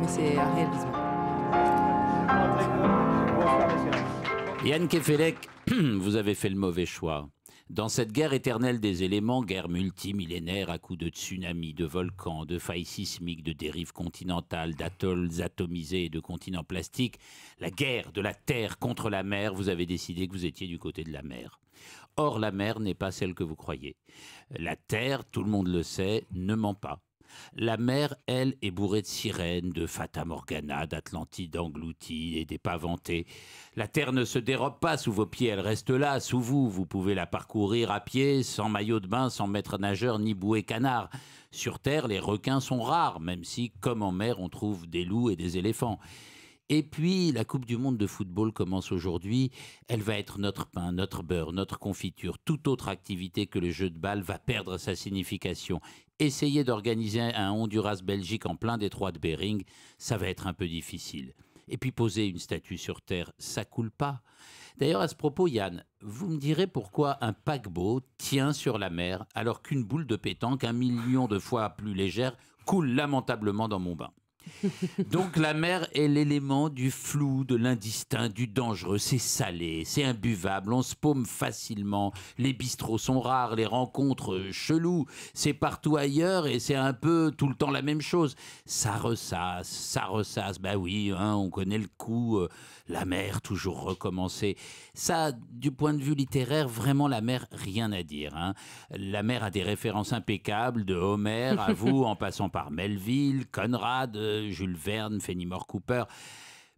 mais c'est un réel besoin. Yann Kefelec, vous avez fait le mauvais choix. Dans cette guerre éternelle des éléments, guerre multimillénaire à coups de tsunamis, de volcans, de failles sismiques, de dérives continentales, d'atolls atomisés et de continents plastiques, la guerre de la terre contre la mer, vous avez décidé que vous étiez du côté de la mer. Or, la mer n'est pas celle que vous croyez. La terre, tout le monde le sait, ne ment pas. La mer, elle, est bourrée de sirènes, de Fata Morgana, d'Atlantide engloutie et d'épavantées. La terre ne se dérobe pas sous vos pieds, elle reste là, sous vous. Vous pouvez la parcourir à pied, sans maillot de bain, sans maître nageur ni bouée canard. Sur terre, les requins sont rares, même si, comme en mer, on trouve des loups et des éléphants. Et puis, la Coupe du Monde de football commence aujourd'hui. Elle va être notre pain, notre beurre, notre confiture. Toute autre activité que le jeu de balle va perdre sa signification. Essayer d'organiser un Honduras-Belgique en plein détroit de Bering, ça va être un peu difficile. Et puis poser une statue sur Terre, ça coule pas. D'ailleurs, à ce propos, Yann, vous me direz pourquoi un paquebot tient sur la mer alors qu'une boule de pétanque 1 million de fois plus légère coule lamentablement dans mon bain. Donc la mer est l'élément du flou, de l'indistinct, du dangereux. C'est salé, c'est imbuvable, on se paume facilement. Les bistrots sont rares, les rencontres cheloues. C'est partout ailleurs et c'est un peu tout le temps la même chose. Ça ressasse. Ben oui, hein, on connaît le coup. La mer, toujours recommencer. Ça, du point de vue littéraire, vraiment la mer, rien à dire. Hein. La mer a des références impeccables, de Homère à vous, en passant par Melville, Conrad, Jules Verne, Fenimore Cooper.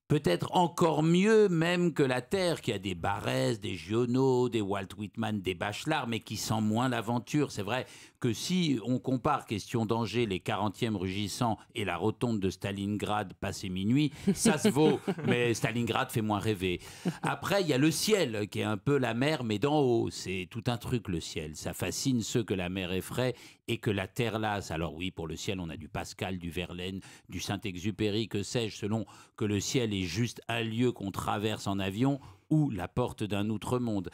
Peut-être encore mieux même que la Terre, qui a des Barrès, des Giono, des Walt Whitman, des Bachelard, mais qui sent moins l'aventure. C'est vrai que si on compare Question d'Angers, les 40e rugissants et la rotonde de Stalingrad passé minuit, ça se vaut, mais Stalingrad fait moins rêver. Après, il y a le ciel, qui est un peu la mer, mais d'en haut. C'est tout un truc, le ciel. Ça fascine ceux que la mer effraie et que la terre lasse. Alors oui, pour le ciel, on a du Pascal, du Verlaine, du Saint-Exupéry, que sais-je, selon que le ciel est juste un lieu qu'on traverse en avion ou la porte d'un autre monde.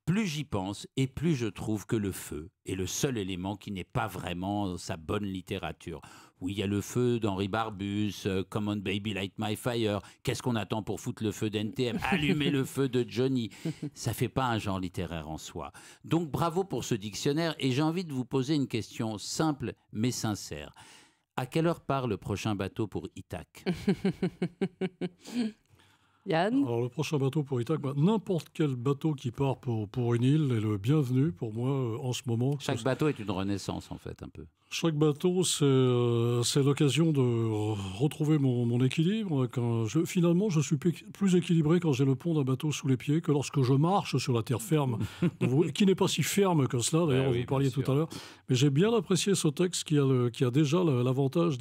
Plus j'y pense et plus je trouve que le feu est le seul élément qui n'est pas vraiment sa bonne littérature. Oui, il y a le feu d'Henri Barbus, Come on baby light my fire, qu'est-ce qu'on attend pour foutre le feu d'NTM, allumer le feu de Johnny. Ça fait pas un genre littéraire en soi. Donc bravo pour ce dictionnaire et j'ai envie de vous poser une question simple mais sincère. À quelle heure part le prochain bateau pour Ithaque? Yann? Alors le prochain bateau pour Ithaque, n'importe quel bateau qui part pour une île est le bienvenu pour moi en ce moment. Chaque bateau est une renaissance en fait un peu. Chaque bateau, c'est l'occasion de retrouver mon équilibre. Finalement, je suis plus équilibré quand j'ai le pont d'un bateau sous les pieds que lorsque je marche sur la terre ferme, qui n'est pas si ferme que cela, d'ailleurs, vous parliez tout à l'heure. Mais j'ai bien apprécié ce texte qui a déjà l'avantage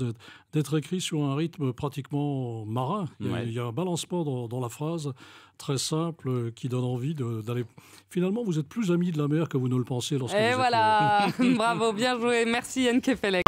d'être écrit sur un rythme pratiquement marin. Il y a un balancement dans la phrase très simple qui donne envie d'aller... Finalement, vous êtes plus amis de la mer que vous ne le pensez lorsque vous Et voilà. Bravo, bien joué. Merci Yann Kefelec.